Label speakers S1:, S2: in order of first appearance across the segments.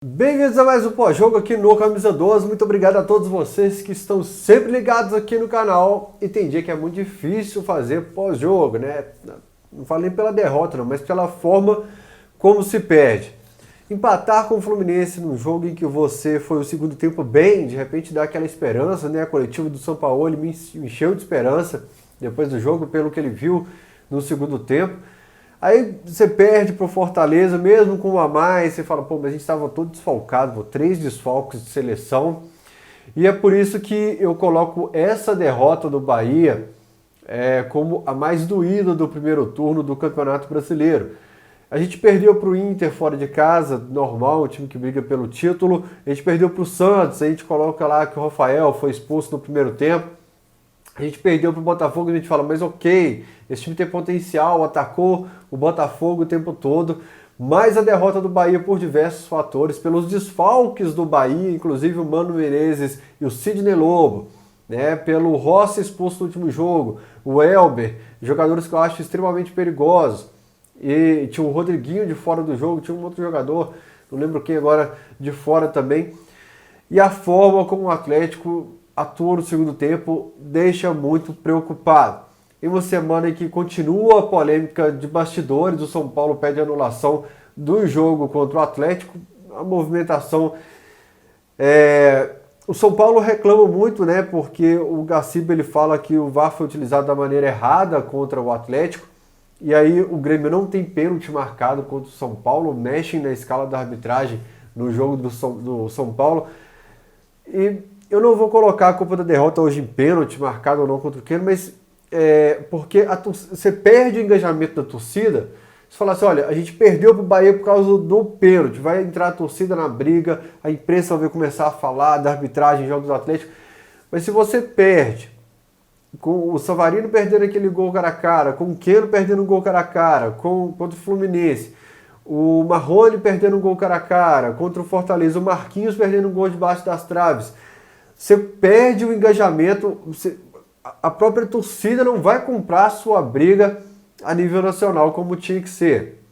S1: Bem-vindos a mais um pós-jogo aqui no Camisa 12. Muito obrigado a todos vocês que estão sempre ligados aqui no canal. E tem dia que é muito difícil fazer pós-jogo, né? Não falo nem pela derrota, não, mas pela forma como se perde. Empatar com o Fluminense num jogo em que você foi o segundo tempo bem, de repente dá aquela esperança, né? A coletiva do São Paulo ele me encheu de esperança depois do jogo, pelo que ele viu no segundo tempo. Aí você perde pro Fortaleza, mesmo com um a mais, você fala, pô, mas a gente estava todo desfalcado, 3 desfalques de seleção. E é por isso que eu coloco essa derrota do Bahia como a mais doída do primeiro turno do Campeonato Brasileiro. A gente perdeu para o Inter fora de casa, normal, o time que briga pelo título. A gente perdeu para o Santos, a gente coloca lá que o Rafael foi expulso no primeiro tempo. A gente perdeu para o Botafogo e a gente fala, mas ok, esse time tem potencial, atacou o Botafogo o tempo todo, mas a derrota do Bahia por diversos fatores, pelos desfalques do Bahia, inclusive o Mano Menezes e o Sidney Lobo, né, pelo Rossi expulso no último jogo, o Elber, jogadores que eu acho extremamente perigosos, e tinha o Rodriguinho de fora do jogo, tinha um outro jogador, não lembro quem agora, de fora também, e a forma como o Atlético atua no segundo tempo deixa muito preocupado. Em uma semana em que continua a polêmica de bastidores, o São Paulo pede anulação do jogo contra o Atlético, a movimentação... O São Paulo reclama muito, né, porque o Gaciba ele fala que o VAR foi utilizado da maneira errada contra o Atlético, e aí o Grêmio não tem pênalti marcado contra o São Paulo, mexem na escala da arbitragem no jogo do São Paulo, e eu não vou colocar a culpa da derrota hoje em pênalti, marcado ou não contra o Grêmio, mas porque você perde o engajamento da torcida. Você fala assim, olha, a gente perdeu para o Bahia por causa do pênalti, vai entrar a torcida na briga, a imprensa vai começar a falar da arbitragem em jogos do Atlético, mas se você perde, com o Savarino perdendo aquele gol cara a cara, com o Keno perdendo um gol cara a cara, contra o Fluminense, o Marrone perdendo um gol cara a cara, contra o Fortaleza, o Marquinhos perdendo um gol debaixo das traves, você perde o engajamento, a própria torcida não vai comprar a sua briga a nível nacional como tinha que ser,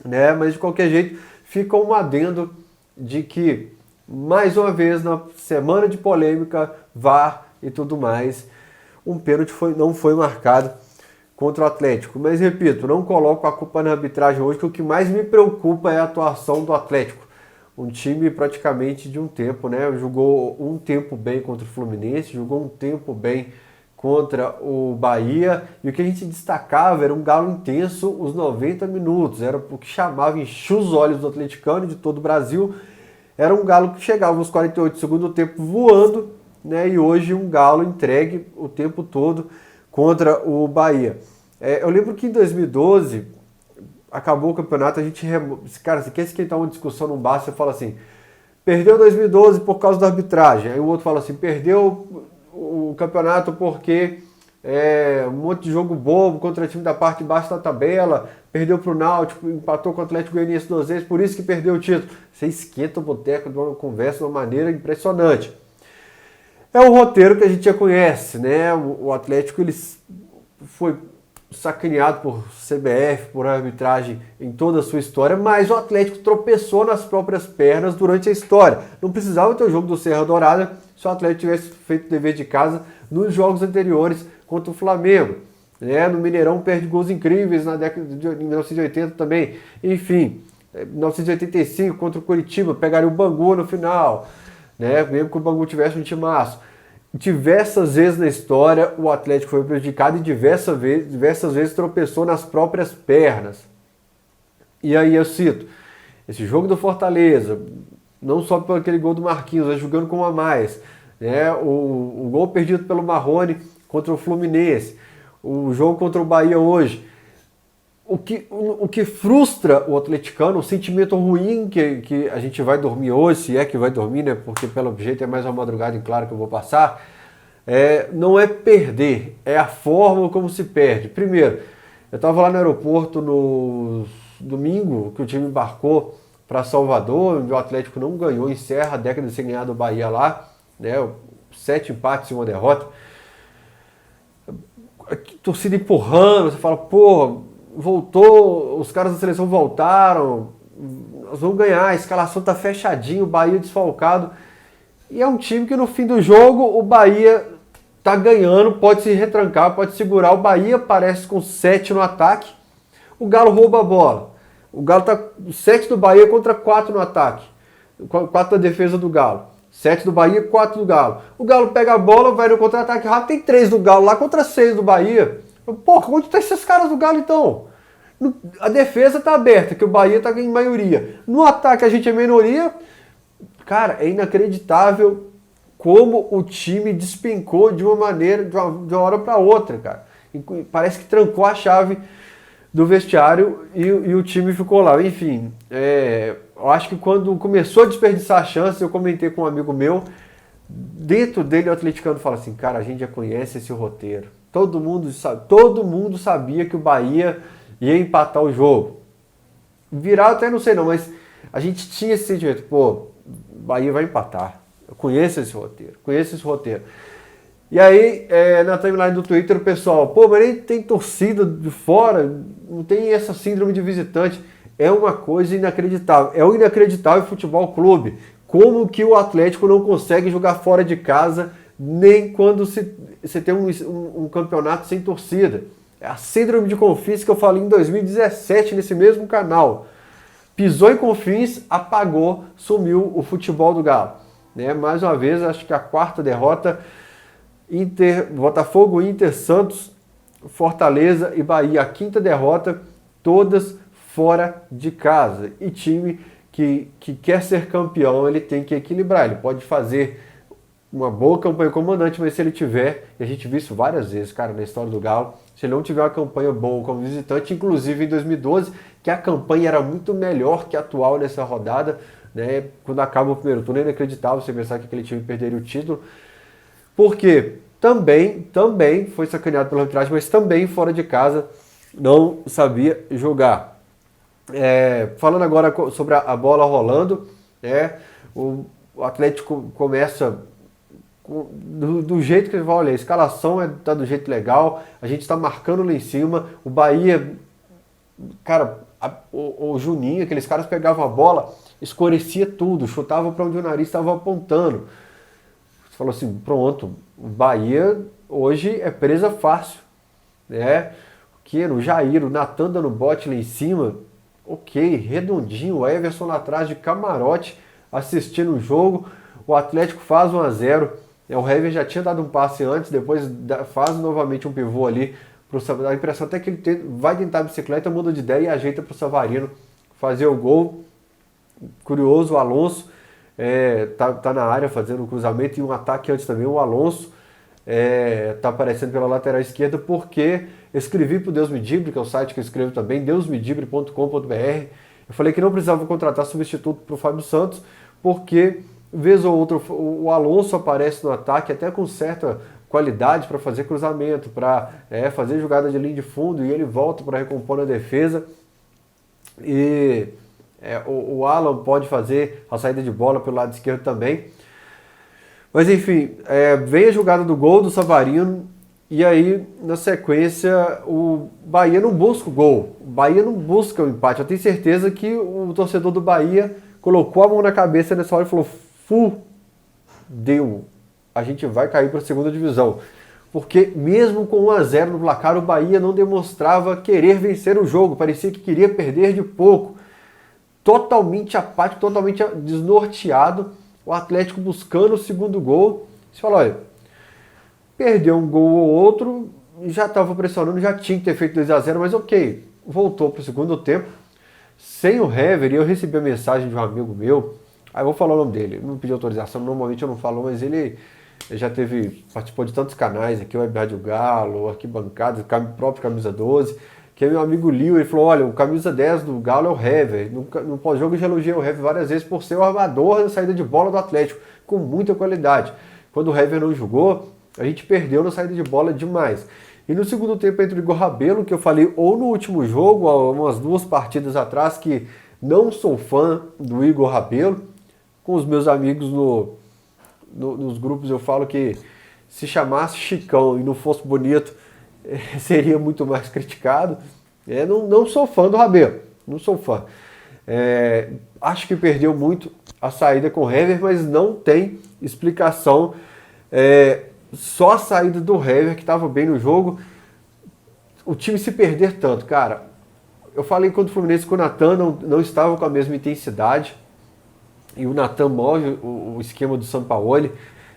S1: né? Mas de qualquer jeito fica um adendo de que, mais uma vez, na semana de polêmica, VAR e tudo mais, um pênalti não foi marcado contra o Atlético. Mas repito, não coloco a culpa na arbitragem hoje, que o que mais me preocupa é a atuação do Atlético. Um time praticamente de um tempo, né? Jogou um tempo bem contra o Fluminense, jogou um tempo bem contra o Bahia, e o que a gente destacava era um galo intenso os 90 minutos, era o que chamava, enchia os olhos do atleticano e de todo o Brasil, era um galo que chegava nos 48 do segundo tempo voando, né? E hoje um galo entregue o tempo todo contra o Bahia. Eu lembro que em 2012... acabou o campeonato, a gente... Cara, você quer esquentar uma discussão num bar, você fala assim, perdeu 2012 por causa da arbitragem. Aí o outro fala assim, perdeu o campeonato porque um monte de jogo bobo contra o time da parte de baixo da tabela, perdeu pro Náutico, empatou com o Atlético Goianiense 2 vezes, por isso que perdeu o título. Você esquenta o boteco de uma conversa de uma maneira impressionante. É um roteiro que a gente já conhece, né? O Atlético ele foi sacaneado por CBF, por arbitragem em toda a sua história, mas o Atlético tropeçou nas próprias pernas durante a história. Não precisava ter o jogo do Serra Dourada se o Atlético tivesse feito o dever de casa nos jogos anteriores contra o Flamengo. Né? No Mineirão perde gols incríveis na década de 1980 também. Enfim, 1985 contra o Curitiba, pegaria o Bangu no final, né? Mesmo que o Bangu tivesse um timaço. Diversas vezes na história o Atlético foi prejudicado e diversas vezes tropeçou nas próprias pernas. E aí eu cito, esse jogo do Fortaleza, não só por aquele gol do Marquinhos, mas jogando com um a mais, né? O gol perdido pelo Marrone contra o Fluminense, o jogo contra o Bahia hoje. O que frustra o atleticano, o sentimento ruim que a gente vai dormir hoje, se é que vai dormir, né? Porque pelo jeito é mais uma madrugada, e claro que eu vou passar, não é perder, é a forma como se perde. Primeiro, eu estava lá no aeroporto no domingo, que o time embarcou para Salvador, onde o Atlético não ganhou, encerra a década sem ganhar do Bahia lá, né? 7 empates e 1 derrota. A torcida empurrando, você fala, pô, voltou, os caras da seleção voltaram, nós vamos ganhar, a escalação tá fechadinha, o Bahia desfalcado. E é um time que no fim do jogo o Bahia tá ganhando, pode se retrancar, pode segurar. O Bahia aparece com 7 no ataque, o Galo rouba a bola. O Galo tá 7 do Bahia contra 4 no ataque, 4 da defesa do Galo. 7 do Bahia, 4 do Galo. O Galo pega a bola, vai no contra-ataque rápido, tem 3 do Galo lá contra 6 do Bahia. Porra, onde tá esses caras do Galo então? A defesa tá aberta, que o Bahia tá em maioria. No ataque a gente é minoria. Cara, é inacreditável como o time despencou de uma maneira, de uma hora para outra, cara. Parece que trancou a chave do vestiário e o time ficou lá. Enfim, eu acho que quando começou a desperdiçar a chance, eu comentei com um amigo meu, dentro dele o atleticano fala assim, cara, a gente já conhece esse roteiro. Todo mundo sabia que o Bahia ia empatar o jogo. Virar até não sei não, mas a gente tinha esse sentimento, pô, Bahia vai empatar. Eu conheço esse roteiro. E aí, na timeline do Twitter, o pessoal, pô, mas nem tem torcida de fora, não tem essa síndrome de visitante. É uma coisa inacreditável. É o Inacreditável Futebol Clube. Como que o Atlético não consegue jogar fora de casa, nem quando você tem um campeonato sem torcida. É a síndrome de Confins que eu falei em 2017 nesse mesmo canal. Pisou em Confins, apagou, sumiu o futebol do Galo. Né? Mais uma vez, acho que a quarta derrota, Botafogo, Inter, Santos, Fortaleza e Bahia. A quinta derrota, todas fora de casa. E time que quer ser campeão, ele tem que equilibrar. Ele pode fazer uma boa campanha como mandante, mas se ele tiver, e a gente viu isso várias vezes, cara, na história do Galo, se ele não tiver uma campanha boa como visitante, inclusive em 2012, que a campanha era muito melhor que a atual nessa rodada, né? Quando acaba o primeiro turno, é inacreditável você pensar que aquele time perderia o título, porque também foi sacaneado pela arbitragem, mas também fora de casa não sabia jogar. Falando agora sobre a bola rolando, o Atlético começa do jeito que ele vai, olha, a escalação tá do jeito legal, a gente está marcando lá em cima, o Bahia, cara, o Juninho, aqueles caras pegavam a bola, escurecia tudo, chutavam para onde o nariz estava apontando. Você falou assim, pronto, o Bahia hoje é presa fácil, né? O Jair, o Natan dando bote lá em cima, ok, redondinho, o Everson lá atrás de camarote assistindo o jogo, o Atlético faz 1-0, o Hever já tinha dado um passe antes, depois faz novamente um pivô ali, dá a impressão até que ele vai tentar a bicicleta, muda de ideia e ajeita para o Savarino fazer o gol. Curioso, o Alonso tá na área fazendo um cruzamento e um ataque antes também, o Alonso tá aparecendo pela lateral esquerda porque eu escrevi para o Deus Medibre, que é o site que eu escrevo também, deusmedibre.com.br. Eu falei que não precisava contratar substituto para o Fábio Santos, porque vez ou outra o Alonso aparece no ataque até com certa qualidade para fazer cruzamento, para fazer jogada de linha de fundo, e ele volta para recompor na defesa. E o Alan pode fazer a saída de bola pelo lado esquerdo também. Mas enfim, vem a jogada do gol do Savarino, e aí na sequência o Bahia não busca o gol, o Bahia não busca o empate. Eu tenho certeza que o torcedor do Bahia colocou a mão na cabeça nessa hora e falou, deu, a gente vai cair para a segunda divisão. Porque mesmo com 1-0 no placar, o Bahia não demonstrava querer vencer o jogo, parecia que queria perder de pouco. Totalmente apático, totalmente desnorteado, o Atlético buscando o segundo gol. Você fala, olha, perdeu um gol ou outro, já estava pressionando, já tinha que ter feito 2-0, mas ok, voltou para o segundo tempo, sem o Hever, e eu recebi a mensagem de um amigo meu, aí eu vou falar o nome dele, não pedi autorização, normalmente eu não falo, mas ele já participou de tantos canais aqui, o Web Rádio Galo, Arquibancada, o próprio Camisa 12, que é meu amigo Lio, ele falou, olha, o camisa 10 do Galo é o Hever, no pós-jogo eu já elogiei o Hever várias vezes por ser o armador da saída de bola do Atlético, com muita qualidade. Quando o Hever não jogou, a gente perdeu na saída de bola demais. E no segundo tempo entre o Igor Rabelo, que eu falei ou no último jogo, há umas 2 partidas atrás, que não sou fã do Igor Rabelo, com os meus amigos nos grupos eu falo que se chamasse Chicão e não fosse bonito, seria muito mais criticado. Não sou fã do Rabelo, não sou fã. Acho que perdeu muito a saída com o Hever, mas não tem explicação. Só a saída do Hever, que estava bem no jogo, o time se perder tanto, cara. Eu falei contra o Fluminense que o Natan não estava com a mesma intensidade, e o Natan move o esquema do Sampaoli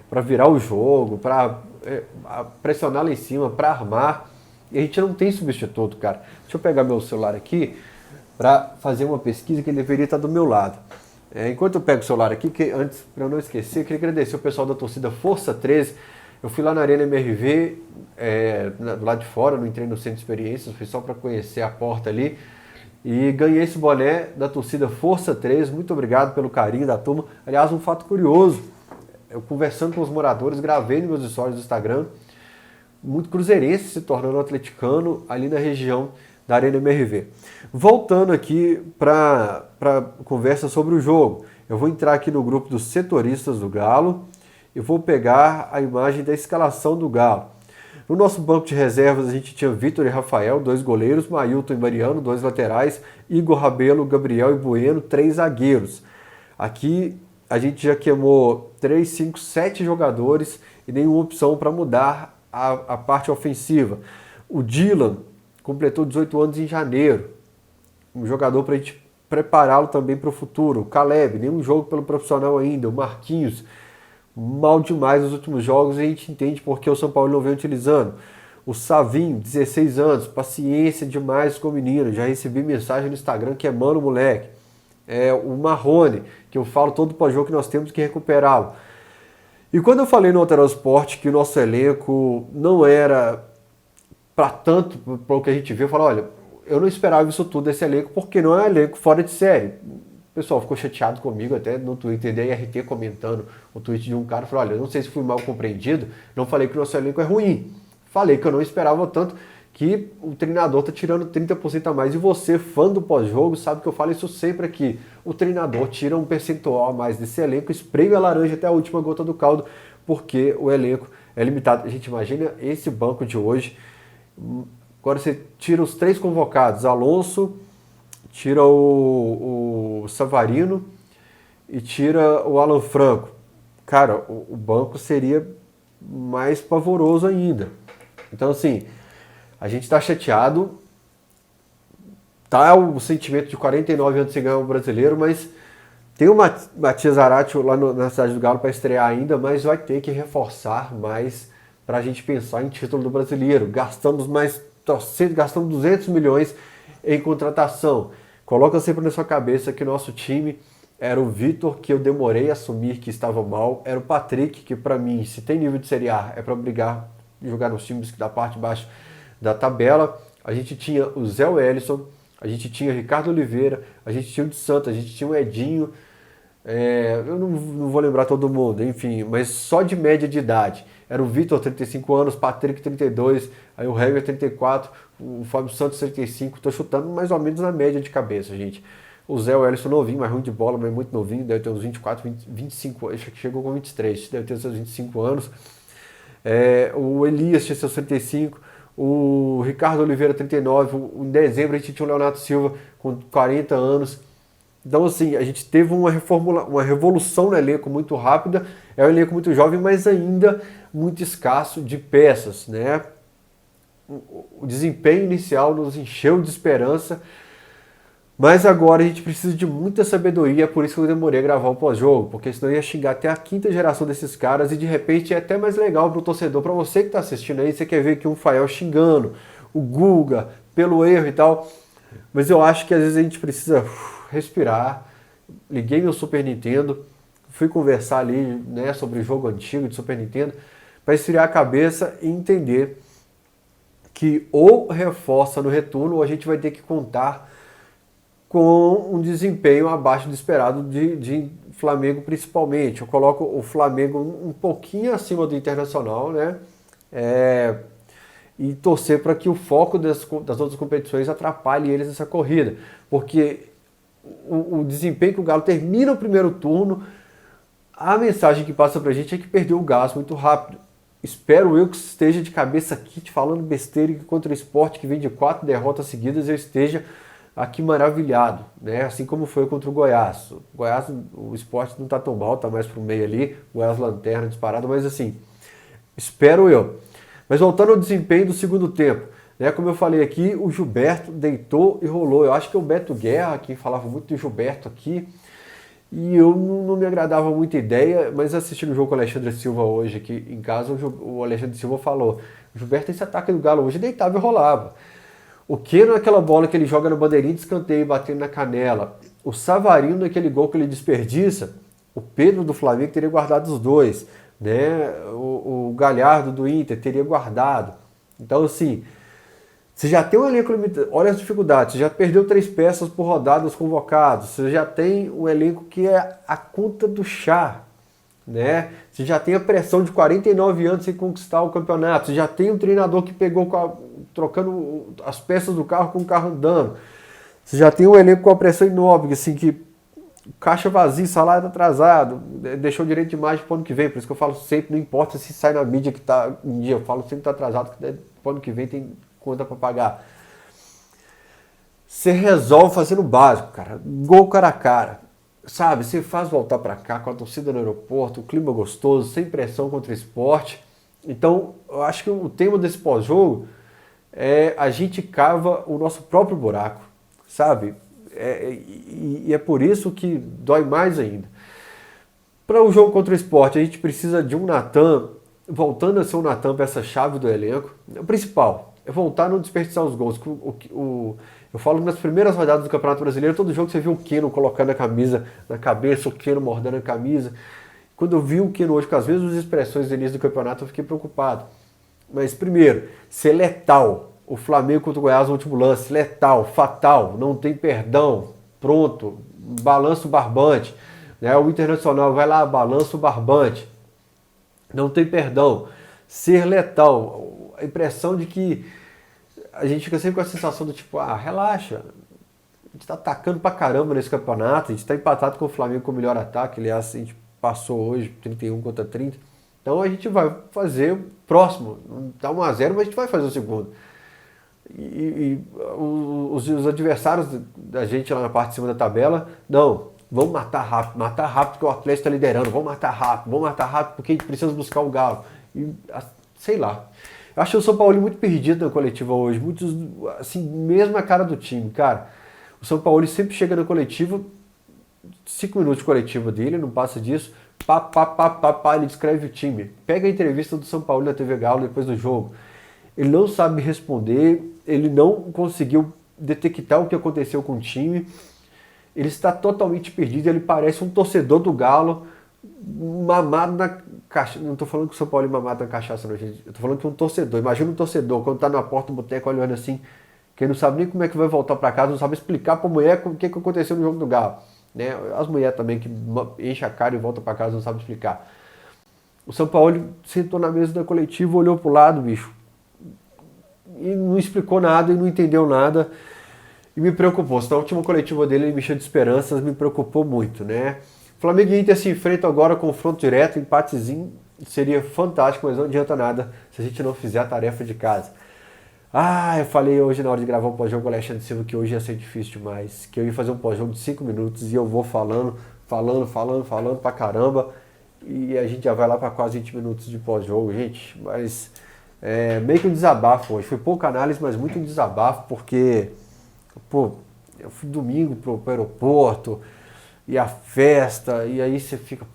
S1: para virar o jogo, para pressionar lá em cima, para armar, e a gente não tem substituto, cara. Deixa eu pegar meu celular aqui para fazer uma pesquisa que ele deveria estar do meu lado. Enquanto eu pego o celular aqui, que antes, para eu não esquecer, eu queria agradecer o pessoal da torcida Força 13. Eu fui lá na Arena MRV, do lado de fora, não entrei no centro de experiências, fui só para conhecer a porta ali. E ganhei esse boné da torcida Força 13. Muito obrigado pelo carinho da turma. Aliás, um fato curioso, eu conversando com os moradores, gravei nos meus stories do Instagram, muito cruzeirense se tornando atleticano ali na região da Arena MRV. Voltando aqui para conversa sobre o jogo, eu vou entrar aqui no grupo dos setoristas do Galo e vou pegar a imagem da escalação do Galo. No nosso banco de reservas a gente tinha Vitor e Rafael, 2 goleiros, Mailton e Mariano, 2 laterais, Igor Rabelo, Gabriel e Bueno, 3 zagueiros. Aqui a gente já queimou 3, 5, 7 jogadores e nenhuma opção para mudar a parte ofensiva. O Dylan completou 18 anos em janeiro, um jogador para a gente prepará-lo também para o futuro. O Caleb, nenhum jogo pelo profissional ainda. O Marquinhos, mal demais nos últimos jogos, e a gente entende porque o São Paulo não vem utilizando. O Savinho, 16 anos, paciência demais com o menino, já recebi mensagem no Instagram que é mano moleque. O Marrone, que eu falo todo pós-jogo que nós temos que recuperá-lo. E quando eu falei no Alterosa Sport que o nosso elenco não era para tanto, pelo que a gente viu, eu falei, olha, eu não esperava isso tudo desse elenco, porque não é um elenco fora de série. O pessoal ficou chateado comigo, até no Twitter da IRT comentando o tweet de um cara, falou, olha, eu não sei se fui mal compreendido, não falei que o nosso elenco é ruim, falei que eu não esperava tanto, que o treinador está tirando 30% a mais, e você, fã do pós-jogo, sabe que eu falo isso sempre aqui, o treinador tira um percentual a mais desse elenco, espreme a laranja até a última gota do caldo, porque o elenco é limitado. A gente imagina esse banco de hoje, agora você tira os 3 convocados, Alonso, tira o Savarino e tira o Alan Franco. Cara, o banco seria mais pavoroso ainda. Então, assim, a gente está chateado, tá o sentimento de 49 anos sem ganhar um brasileiro, mas tem o Matias Zarate lá na cidade do Galo para estrear ainda, mas vai ter que reforçar mais para a gente pensar em título do brasileiro. Gastamos 200 milhões em contratação. Coloca sempre na sua cabeça que o nosso time era o Vitor, que eu demorei a assumir que estava mal, era o Patrick, que para mim, se tem nível de Série A, é para brigar e jogar nos times da parte de baixo da tabela. A gente tinha o Zé Wellison, a gente tinha o Ricardo Oliveira, a gente tinha o de Santos, a gente tinha o Edinho, eu não vou lembrar todo mundo, enfim, mas só de média de idade. Era o Vitor, 35 anos, Patrick, 32, aí o Hever, 34, o Fábio Santos, 35, tô chutando mais ou menos na média de cabeça, gente. O Zé Wellison novinho, mais ruim de bola, mas muito novinho, deve ter uns 24, 25, acho que chegou com 23, deve ter seus 25 anos. O Elias tinha seus 35, o Ricardo Oliveira, 39, em dezembro a gente tinha o Leonardo Silva com 40 anos. Então, assim, a gente teve uma revolução no elenco muito rápida, é um elenco muito jovem, mas ainda muito escasso de peças, né? O desempenho inicial nos encheu de esperança, mas agora a gente precisa de muita sabedoria, é por isso que eu demorei a gravar o pós-jogo, porque senão ia xingar até a 5ª geração desses caras e de repente é até mais legal para o torcedor, para você que está assistindo aí, você quer ver aqui um Fael xingando, o Guga, pelo erro e tal, mas eu acho que às vezes a gente precisa respirar. Liguei meu Super Nintendo, fui conversar ali, né, sobre o jogo antigo de Super Nintendo, para esfriar a cabeça e entender que ou reforça no retorno ou a gente vai ter que contar com um desempenho abaixo do esperado de Flamengo principalmente. Eu coloco o Flamengo um pouquinho acima do Internacional, né? E torcer para que o foco das outras competições atrapalhe eles nessa corrida, porque o desempenho que o Galo termina o primeiro turno, a mensagem que passa pra gente é que perdeu o gás muito rápido. Espero eu que esteja de cabeça aqui te falando besteira, que contra o Sport, que vem de 4 derrotas seguidas, eu esteja aqui maravilhado, né? Assim como foi contra o Goiás. O Goiás, o Sport não tá tão mal, tá mais pro meio ali, o Goiás lanterna disparado, mas assim, espero eu. Mas voltando ao desempenho do segundo tempo, né? Como eu falei aqui, o Gilberto deitou e rolou. Eu acho que é o Beto Guerra, que falava muito do Gilberto aqui, e eu não me agradava muito a ideia, mas assistindo o jogo com o Alexandre Silva hoje aqui em casa, o Alexandre Silva falou, o Gilberto, esse ataque do Galo hoje deitava e rolava. O Keno naquela bola que ele joga no bandeirinha de escanteio, batendo na canela. O Savarino naquele gol que ele desperdiça. O Pedro do Flamengo teria guardado os dois. Né? O Galhardo do Inter teria guardado. Então, assim, você já tem um elenco limitado. Olha as dificuldades. Você já perdeu 3 peças por rodada dos convocados. Você já tem um elenco que é a conta do chá. Né? Você já tem a pressão de 49 anos sem conquistar o campeonato. Você já tem um treinador que pegou trocando as peças do carro com o carro andando. Você já tem um elenco com a pressão enorme, assim, que caixa vazia, salário atrasado, deixou direito de imagem para o ano que vem. Por isso que eu falo sempre, não importa se sai na mídia que está em dia, eu falo sempre que está atrasado, que para o ano que vem tem conta para pagar. Você resolve fazendo o básico, cara. Gol cara a cara. Sabe, você faz voltar para cá com a torcida no aeroporto, o clima gostoso, sem pressão contra o esporte. Então, eu acho que o tema desse pós-jogo é a gente cava o nosso próprio buraco, sabe? E é por isso que dói mais ainda. Para o jogo contra o esporte, a gente precisa de um Natan, voltando a ser um Natan para essa chave do elenco. O principal é voltar a não desperdiçar os gols. Eu falo que nas primeiras rodadas do Campeonato Brasileiro, todo jogo você viu o Keno colocando a camisa na cabeça, o Keno mordendo a camisa. Quando eu vi o Keno hoje com as mesmas expressões do início do campeonato, eu fiquei preocupado. Mas primeiro, ser letal. O Flamengo contra o Goiás no último lance, letal, fatal, não tem perdão, pronto, balança o barbante. Né? O Internacional vai lá, balança o barbante, não tem perdão. Ser letal, a impressão de que a gente fica sempre com a sensação do tipo, relaxa, a gente tá atacando pra caramba nesse campeonato, a gente tá empatado com o Flamengo com o melhor ataque, aliás, a gente passou hoje 31 contra 30, então a gente vai fazer o próximo, não dá 1-0, mas a gente vai fazer o segundo. Os adversários da gente lá na parte de cima da tabela, não, vamos matar rápido porque o Atlético está liderando, vamos matar rápido porque a gente precisa buscar o Galo. E, sei lá. Eu acho o São Paulo muito perdido na coletiva hoje, muitos, assim, mesmo a cara do time, cara. O São Paulo sempre chega na coletiva, 5 minutos de coletiva dele, não passa disso, ele descreve o time. Pega a entrevista do São Paulo na TV Galo depois do jogo. Ele não sabe responder, ele não conseguiu detectar o que aconteceu com o time, ele está totalmente perdido, ele parece um torcedor do Galo, mamado na cachaça. Não estou falando que o São Paulo é mamado na cachaça, não, gente. Eu estou falando que é um torcedor. Imagina um torcedor, quando está na porta do boteco olhando assim, que não sabe nem como é que vai voltar para casa, não sabe explicar para a mulher o que aconteceu no jogo do Galo. Né? As mulheres também que enchem a cara e voltam para casa não sabem explicar. O São Paulo sentou na mesa da coletiva, olhou para o lado, bicho, e não explicou nada e não entendeu nada e me preocupou. Na última coletiva dele ele me encheu de esperanças, me preocupou muito, né? Flamengo e Inter se enfrentam agora, confronto direto, empatezinho, seria fantástico, mas não adianta nada se a gente não fizer a tarefa de casa. Eu falei hoje na hora de gravar um pós-jogo com o Alexandre Silva que hoje ia ser difícil demais, que eu ia fazer um pós-jogo de 5 minutos e eu vou falando pra caramba e a gente já vai lá para quase 20 minutos de pós-jogo, gente, mas meio que um desabafo hoje. Foi pouca análise, mas muito um desabafo, porque, eu fui domingo pro aeroporto, e a festa, e aí você fica,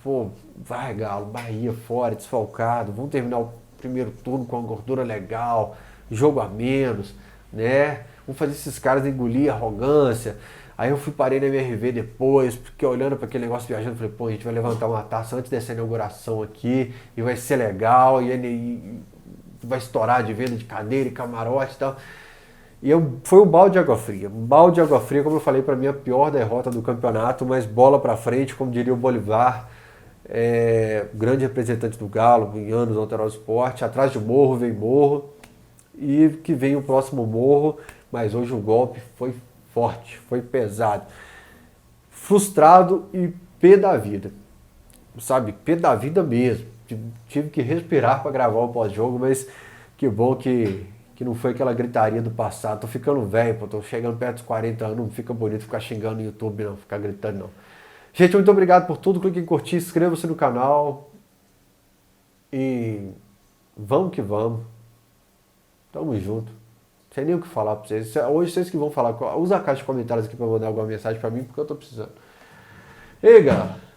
S1: vai Galo, Bahia fora, desfalcado, vamos terminar o primeiro turno com uma gordura legal, jogo a menos, né? Vamos fazer esses caras engolir a arrogância. Aí eu parei na MRV depois, porque olhando para aquele negócio viajando, falei, a gente vai levantar uma taça antes dessa inauguração aqui, e vai ser legal, e vai estourar de venda de cadeira e camarote e tal. E foi um balde de água fria. Um balde de água fria, como eu falei, para mim a pior derrota do campeonato, mas bola para frente, como diria o Bolivar, grande representante do Galo, em anos no Alterosa Esporte. Atrás de Morro vem Morro, e que vem o próximo Morro, mas hoje o golpe foi forte, foi pesado. Frustrado e pé da vida, sabe? Pé da vida mesmo. Tive que respirar para gravar o pós-jogo, mas que bom que que não foi aquela gritaria do passado. Tô ficando velho, pô, tô chegando perto dos 40 anos, não fica bonito ficar xingando no YouTube, não, ficar gritando, não. Gente, muito obrigado por tudo, clique em curtir, inscreva-se no canal e vamos que vamos. Tamo junto. Não sei nem o que falar pra vocês. Hoje vocês que vão falar, usa a caixa de comentários aqui pra mandar alguma mensagem pra mim, porque eu tô precisando. Ei, galera.